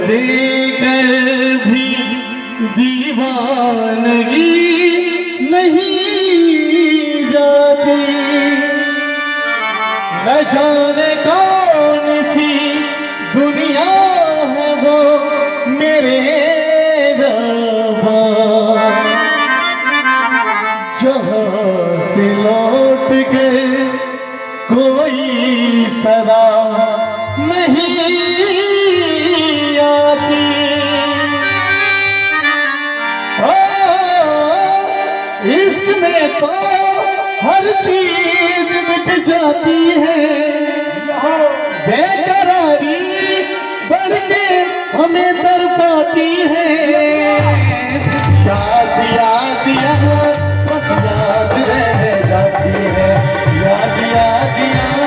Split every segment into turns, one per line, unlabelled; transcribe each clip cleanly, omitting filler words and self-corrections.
देकर भी दीवानगी नहीं जाती। न जाने कौन सी दुनिया है वो मेरे रब्बा, जहाँ से लौट के कोई सदा नहीं आती। इसमें तो हर चीज मिट जाती है, बेकरारी बढ़ के हमें तड़पाती है। याद याद याद बस याद रह जाती है, याद याद याद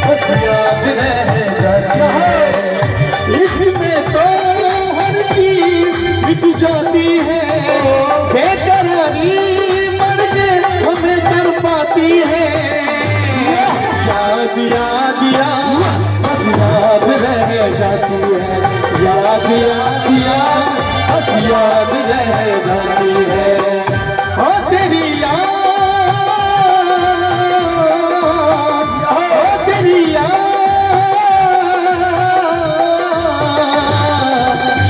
बस याद रह जाती है। इसमें तो हर चीज मिट जाती है, बेकरारी बढ़ के हमें तड़पाती है। याद याद याद बस याद रह जाती है, याद याद याद बस याद रह जाती है। ओ तेरी याद, ओ तेरी याद,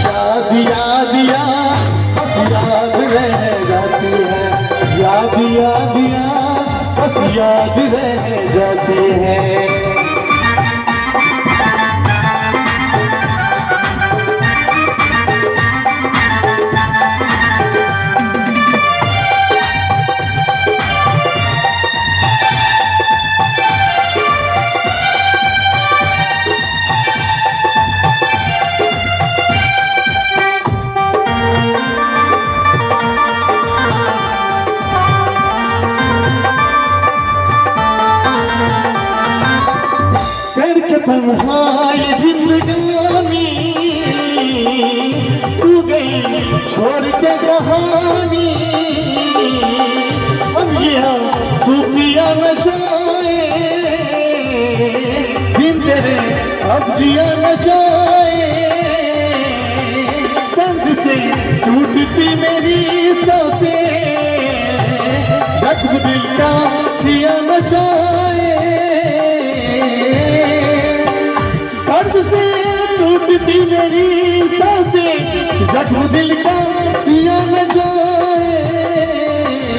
याद याद याद बस याद रह जाती है, याद याद याद बस याद रह जाती है। तन्हाई जिंदगानी तू गई छोड़ के कहानी, अब ये सूफिया न जाए दिन तेरे, अब जिया न जाए। दर्द से टूटती मेरी सांसें, जख्म दिल का सिया न जाए। से टूटती मेरी सांसें, जख्म दिल का सिया न जाए।